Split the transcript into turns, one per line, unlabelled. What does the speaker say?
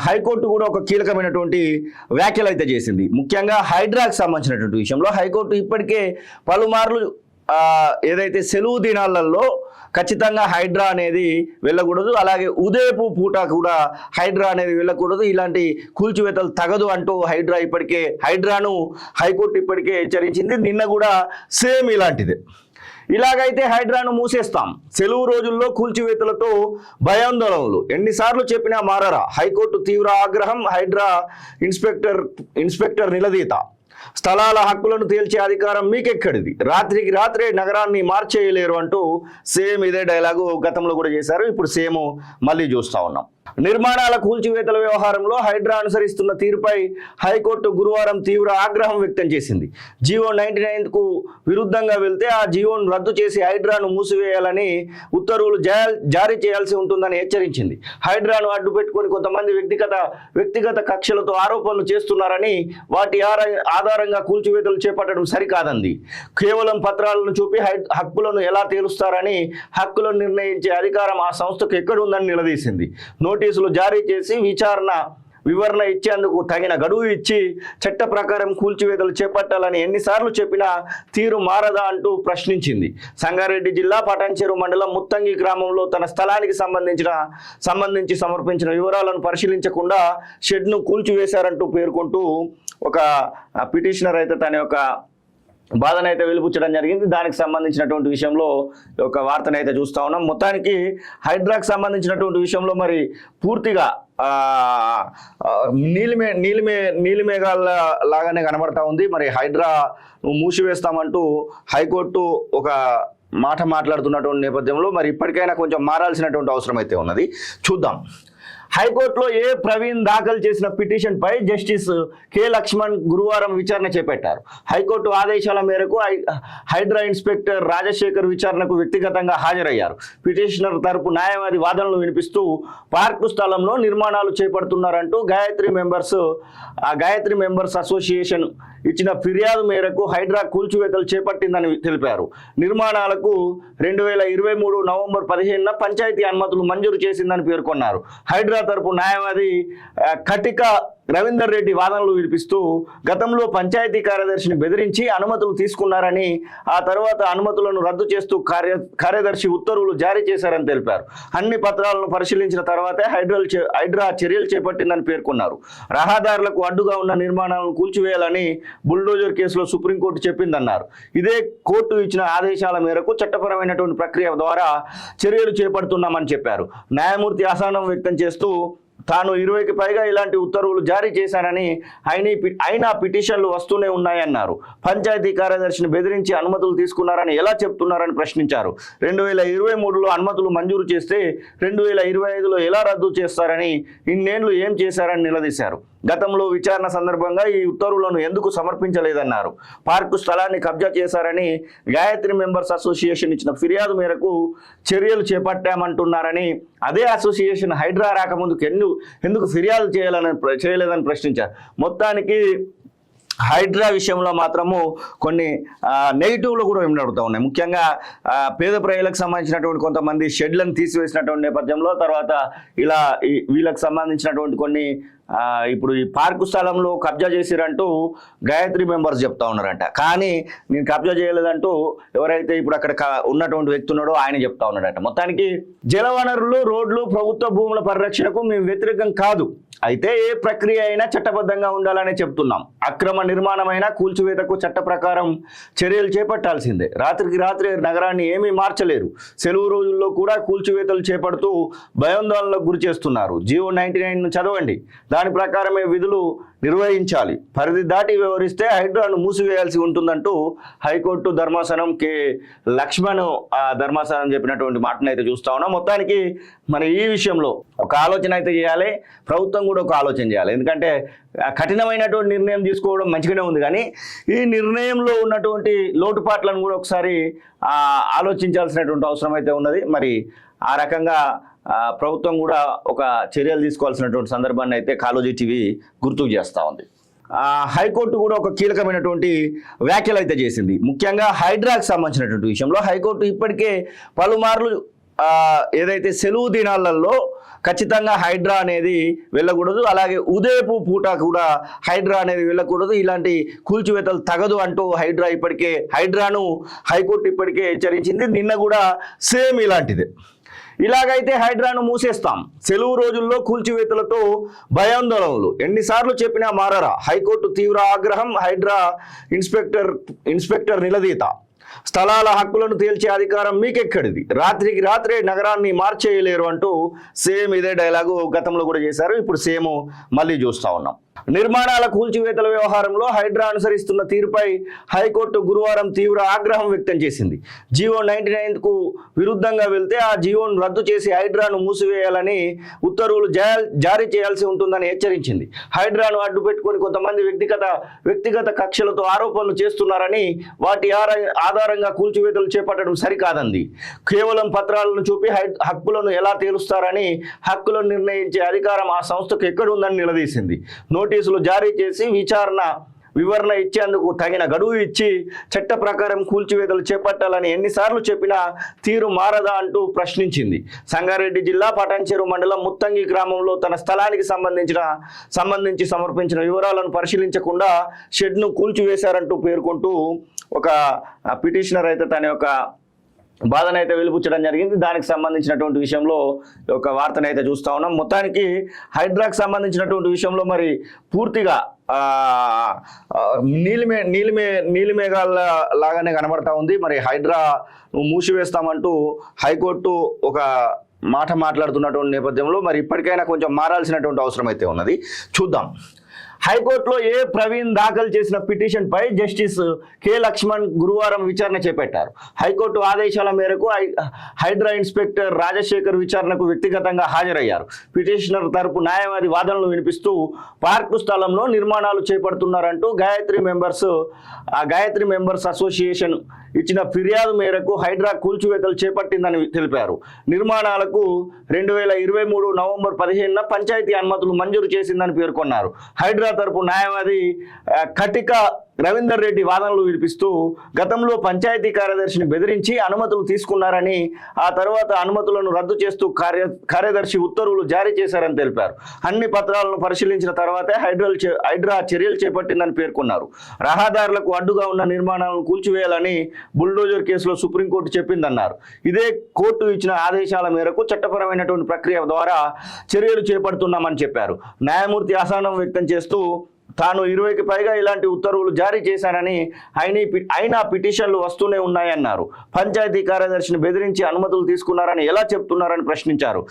High court కూడా ఒక కీలకమైనటువంటి వ్యాఖ్యలు అయితే చేసింది. ముఖ్యంగా హైడ్రాకు సంబంధించినటువంటి విషయంలో హైకోర్టు ఇప్పటికే పలుమార్లు ఏదైతే సెలవు దినాలలో ఖచ్చితంగా హైడ్రా అనేది వెళ్ళకూడదు, అలాగే ఉదయపు పూట కూడా హైడ్రా అనేది వెళ్ళకూడదు, ఇలాంటి కూల్చివేతలు తగదు అంటూ హైడ్రాను హైకోర్టు ఇప్పటికే హెచ్చరించింది. నిన్న కూడా సేమ్ ఇలాంటిదే. ఇలాగైతే హైడ్రాను మూసేస్తాం, సెలవు రోజుల్లో కూల్చివేతలతో భయాందోళనలు, ఎన్నిసార్లు చెప్పినా మారరా, హైకోర్టు తీవ్ర ఆగ్రహం, హైడ్రా ఇన్స్పెక్టర్ నిలదీత, స్థలాల హక్కులను తేల్చే అధికారం మీకెక్కడిది, రాత్రికి రాత్రే నగరాన్ని మార్చేయలేరు అంటూ సేమ్ ఇదే డైలాగు గతంలో కూడా చేశారు. ఇప్పుడు సేమ్ మళ్ళీ చూస్తూ ఉన్నాం. నిర్మాణాల కూల్చివేతల వ్యవహారంలో హైడ్రా అనుసరిస్తున్న తీరుపై హైకోర్టు గురువారం తీవ్ర ఆగ్రహం వ్యక్తం చేసింది. జీవో 99కు విరుద్ధంగా వెళ్తే ఆ జీవోను రద్దు చేసి హైడ్రాను మూసివేయాలని ఉత్తర్వులు జారీ చేయాల్సి ఉంటుందని హెచ్చరించింది. హైడ్రాను అడ్డు పెట్టుకుని కొంతమంది వ్యక్తిగత కక్షలతో ఆరోపణలు చేస్తున్నారని, వాటి ఆధారంగా కూల్చివేతలు చేపట్టడం సరికాదంది. కేవలం పత్రాలను చూపి హక్కులను ఎలా తేలుస్తారని, హక్కులను నిర్ణయించే అధికారం ఆ సంస్థకు ఎక్కడుందని నిలదీసింది. నోటీసులు జారీ చేసి వివరణ ఇచ్చేందుకు తగిన గడువు ఇచ్చి చట్ట ప్రకారం కూల్చివేతలు చేపట్టాలని ఎన్నిసార్లు చెప్పినా తీరు మారదా అంటూ ప్రశ్నించింది. సంగారెడ్డి జిల్లా పటాన్చెరు మండలం ముత్తంగి గ్రామంలో తన స్థలానికి సంబంధించి సమర్పించిన వివరాలను పరిశీలించకుండా షెడ్ను కూల్చివేశారంటూ పేర్కొంటూ ఒక పిటిషనర్ అయితే తన యొక్క బాధనైతే వెలిపుచ్చడం జరిగింది. దానికి సంబంధించినటువంటి విషయంలో ఒక వార్తనైతే చూస్తూ ఉన్నాం. మొత్తానికి హైడ్రాకు సంబంధించినటువంటి విషయంలో మరి పూర్తిగా నీలిమేఘాల లాగానే కనబడతా ఉంది. మరి హైడ్రా మూసివేస్తామంటూ హైకోర్టు ఒక మాట మాట్లాడుతున్నటువంటి నేపథ్యంలో మరి ఇప్పటికైనా కొంచెం మారాల్సినటువంటి అవసరం అయితే ఉన్నది. చూద్దాం. హైకోర్టులో ప్రవీణ్ దాఖలు చేసిన పిటిషన్పై జస్టిస్ కె లక్ష్మణ్ గురువారం విచారణ చేపట్టారు. హైకోర్టు ఆదేశాల మేరకు హైడ్రా ఇన్స్పెక్టర్ రాజశేఖర్ విచారణకు వ్యక్తిగతంగా హాజరయ్యారు. పిటిషనర్ తరపు న్యాయవాది వాదనలు వినిపిస్తూ పార్కు స్థలంలో నిర్మాణాలు చేపడుతున్నారంటూ గాయత్రి మెంబర్స్ అసోసియేషన్ ఇచ్చిన ఫిర్యాదు మేరకు హైడ్రా కూల్చివేతలు చేపట్టిందని తెలిపారు. నిర్మాణాలకు 2023 నవంబర్ 15న పంచాయతీ అనుమతులు మంజూరు చేసిందని పేర్కొన్నారు. హైడ్రా తరపు న్యాయవాది కటిక రవీందర్ రెడ్డి వాదనలు వినిపిస్తూ గతంలో పంచాయతీ కార్యదర్శిని బెదిరించి అనుమతులు తీసుకున్నారని, ఆ తర్వాత అనుమతులను రద్దు చేస్తూ కార్యదర్శి ఉత్తర్వులు జారీ చేశారని తెలిపారు. అన్ని పత్రాలను పరిశీలించిన తర్వాతే హైడ్రా చర్యలు చేపట్టిందని పేర్కొన్నారు. రహదారులకు అడ్డుగా ఉన్న నిర్మాణాలను కూల్చివేయాలని బుల్డోజర్ కేసులో సుప్రీంకోర్టు చెప్పిందన్నారు. ఇదే కోర్టు ఇచ్చిన ఆదేశాల మేరకు చట్టపరమైనటువంటి ప్రక్రియ ద్వారా చర్యలు చేపడుతున్నామని చెప్పారు. న్యాయమూర్తి అసహనం వ్యక్తం చేస్తూ తాను 20కి పైగా ఇలాంటి ఉత్తర్వులు జారీ చేశానని, అయినా పిటిషన్లు వస్తూనే ఉన్నాయన్నారు. పంచాయతీ కార్యదర్శిని బెదిరించి అనుమతులు తీసుకున్నారని ఎలా చెప్తున్నారని ప్రశ్నించారు. 2023లో అనుమతులు మంజూరు చేస్తే 2025లో ఎలా రద్దు చేస్తారని, ఇన్నేళ్లు ఏం చేశారని నిలదీశారు. గతంలో విచారణ సందర్భంగా ఈ ఉత్తర్వులను ఎందుకు సమర్పించలేదన్నారు. పార్కు స్థలాన్ని కబ్జా చేశారని గాయత్రి మెంబర్స్ అసోసియేషన్ ఇచ్చిన ఫిర్యాదు మేరకు చర్యలు చేపట్టామంటున్నారని, అదే అసోసియేషన్ హైడ్రా రాకముందుకు ఎందుకు ఫిర్యాదు చేయలేదని ప్రశ్నించారు. మొత్తానికి హైడ్రా విషయంలో మాత్రము కొన్ని నెగిటివ్లు కూడా వినబడుతూ ఉన్నాయి. ముఖ్యంగా పేద ప్రజలకు సంబంధించినటువంటి కొంతమంది షెడ్లను తీసివేసినటువంటి నేపథ్యంలో తర్వాత ఇలా వీళ్ళకి సంబంధించినటువంటి కొన్ని ఇప్పుడు ఈ పార్కు స్థలంలో కబ్జా చేసిరంటూ గాయత్రి మెంబర్స్ చెప్తా ఉన్నారంట. కానీ నేను కబ్జా చేయలేదంటూ ఎవరైతే ఇప్పుడు అక్కడ ఉన్నటువంటి వ్యక్తి ఉన్నాడో ఆయన చెప్తా ఉన్నాడట. మొత్తానికి జలవనరులు, రోడ్లు, ప్రభుత్వ భూముల పరిరక్షణకు మేము వ్యతిరేకం కాదు, అయితే ఏ ప్రక్రియ అయినా చట్టబద్ధంగా ఉండాలని చెప్తున్నాం. అక్రమ నిర్మాణమైన కూల్చివేతకు చట్ట ప్రకారం చర్యలు చేపట్టాల్సిందే. రాత్రికి రాత్రే నగరాన్ని ఏమీ మార్చలేరు. సెలవు రోజుల్లో కూడా కూల్చివేతలు చేపడుతూ భయాందోళనలకు గురి చేస్తున్నారు. జీవో 99ను చదవండి, దాని ప్రకారమే విధులు నిర్వహించాలి. పరిధి దాటి వ్యవహరిస్తే హైడ్రాను మూసివేయాల్సి ఉంటుందంటూ హైకోర్టు ధర్మాసనం కె లక్ష్మణ్ ధర్మాసనం చెప్పినటువంటి మాటను అయితే చూస్తా ఉన్నాం. మొత్తానికి మరి ఈ విషయంలో ఒక ఆలోచన అయితే చేయాలి, ప్రభుత్వం కూడా ఒక ఆలోచన చేయాలి. ఎందుకంటే కఠినమైనటువంటి నిర్ణయం తీసుకోవడం మంచిగానే ఉంది, కానీ ఈ నిర్ణయంలో ఉన్నటువంటి లోటుపాట్లను కూడా ఒకసారి ఆలోచించాల్సినటువంటి అవసరం అయితే ఉన్నది. మరి ఆ రకంగా ప్రభుత్వం కూడా ఒక చర్యలు తీసుకోవాల్సినటువంటి సందర్భాన్ని అయితే కాళోజీ టీవీ గుర్తుకు చేస్తూ ఉంది. హైకోర్టు కూడా ఒక కీలకమైనటువంటి వ్యాఖ్యలు అయితే చేసింది. ముఖ్యంగా హైడ్రాకు సంబంధించినటువంటి విషయంలో హైకోర్టు ఇప్పటికే పలుమార్లు ఏదైతే సెలవు దినాలలో ఖచ్చితంగా హైడ్రా అనేది వెళ్ళకూడదు, అలాగే ఉదయపు పూట కూడా హైడ్రా అనేది వెళ్ళకూడదు, ఇలాంటి కూల్చివేతలు తగదు అంటూ హైడ్రాను హైకోర్టు ఇప్పటికే హెచ్చరించింది. నిన్న కూడా సేమ్ ఇలాంటిదే. ఇలాగైతే హైడ్రాను మూసేస్తాం, సెలవు రోజుల్లో కూల్చివేతలతో భయాందోళనలు, ఎన్నిసార్లు చెప్పినా మారరా, హైకోర్టు తీవ్ర ఆగ్రహం, హైడ్రా ఇన్స్పెక్టర్ నిలదీత, స్థలాల హక్కులను తేల్చే అధికారం మీకెక్కడిది, రాత్రికి రాత్రే నగరాన్ని మార్చేయలేరు అంటూ సేమ్ ఇదే డైలాగు గతంలో కూడా చేశారు, ఇప్పుడు సేమ్ మళ్ళీ చూస్తూ ఉన్నాం. నిర్మాణాల కూల్చివేతల వ్యవహారంలో హైడ్రా అనుసరిస్తున్న తీరుపై హైకోర్టు గురువారం తీవ్ర ఆగ్రహం వ్యక్తం చేసింది. జీవో 99కు విరుద్ధంగా వెళ్తే ఆ జీవోను రద్దు చేసి హైడ్రాను మూసివేయాలని ఉత్తర్వులు జారీ చేయాల్సి ఉంటుందని హెచ్చరించింది. హైడ్రాను అడ్డు పెట్టుకుని కొంతమంది వ్యక్తిగత కక్షలతో ఆరోపణలు చేస్తున్నారని, వాటి ఆధారంగా కూల్చివేతలు చేపట్టడం సరికాదంది. కేవలం పత్రాలను చూపి హక్కులను ఎలా తేలుస్తారని, హక్కులను నిర్ణయించే అధికారం ఆ సంస్థకు ఎక్కడుందని నిలదీసింది. నోటీసులు జారీ చేసి వివరణ ఇచ్చేందుకు తగిన గడువు ఇచ్చి చట్ట ప్రకారం కూల్చివేతలు చేపట్టాలని ఎన్నిసార్లు చెప్పినా తీరు మారదా అంటూ ప్రశ్నించింది. సంగారెడ్డి జిల్లా పటాన్చెరు మండలం ముత్తంగి గ్రామంలో తన స్థలానికి సంబంధించి సమర్పించిన వివరాలను పరిశీలించకుండా షెడ్ను కూల్చివేశారంటూ పేర్కొంటూ ఒక పిటిషనర్ అయితే తన యొక్క బాధనైతే వెలిపుచ్చడం జరిగింది. దానికి సంబంధించినటువంటి విషయంలో ఒక వార్తనైతే చూస్తూ ఉన్నాం. మొత్తానికి హైడ్రాకి సంబంధించినటువంటి విషయంలో మరి పూర్తిగా నీలిమేఘాల లాగానే కనబడతా ఉంది. మరి హైడ్రా మూసివేస్తామంటూ హైకోర్టు ఒక మాట మాట్లాడుతున్నటువంటి నేపథ్యంలో మరి ఇప్పటికైనా కొంచెం మారాల్సినటువంటి అవసరం అయితే ఉన్నది. చూద్దాం. హైకోర్టులో ప్రవీణ్ దాఖలు చేసిన పిటిషన్పై జస్టిస్ కె లక్ష్మణ్ గురువారం విచారణ చేపట్టారు. హైకోర్టు ఆదేశాల మేరకు హైడ్రా ఇన్స్పెక్టర్ రాజశేఖర్ విచారణకు వ్యక్తిగతంగా హాజరయ్యారు. పిటిషనర్ తరపు న్యాయవాది వాదనలు వినిపిస్తూ పార్కు స్థలంలో నిర్మాణాలు చేపడుతున్నారంటూ గాయత్రి మెంబర్స్ అసోసియేషన్ ఇచ్చిన ఫిర్యాదు మేరకు హైడ్రా కూల్చివేతలు చేపట్టిందని తెలిపారు. నిర్మాణాలకు 2023 నవంబర్ 15న పంచాయతీ అనుమతులు మంజూరు చేసిందని పేర్కొన్నారు. హైడ్రా తరపు న్యాయవాది కటిక రవీందర్ రెడ్డి వాదనలు వినిపిస్తూ గతంలో పంచాయతీ కార్యదర్శిని బెదిరించి అనుమతులు తీసుకున్నారని, ఆ తర్వాత అనుమతులను రద్దు చేస్తూ కార్యదర్శి ఉత్తర్వులు జారీ చేశారని తెలిపారు. అన్ని పత్రాలను పరిశీలించిన తర్వాతే హైడ్రా చర్యలు చేపట్టిందని పేర్కొన్నారు. రహదారులకు అడ్డుగా ఉన్న నిర్మాణాలను కూల్చివేయాలని బుల్డోజర్ కేసులో సుప్రీంకోర్టు చెప్పిందన్నారు. ఇదే కోర్టు ఇచ్చిన ఆదేశాల మేరకు చట్టపరమైనటువంటి ప్రక్రియ ద్వారా చర్యలు చేపడుతున్నామని చెప్పారు. న్యాయమూర్తి అసహనం వ్యక్తం చేస్తూ తాను 20కి పైగా ఇలాంటి ఉత్తర్వులు జారీ చేశానని, అయినా పిటిషన్లు వస్తూనే ఉన్నాయన్నారు. పంచాయతీ కార్యదర్శిని బెదిరించి అనుమతులు తీసుకున్నారని ఎలా చెప్తున్నారని ప్రశ్నించారు.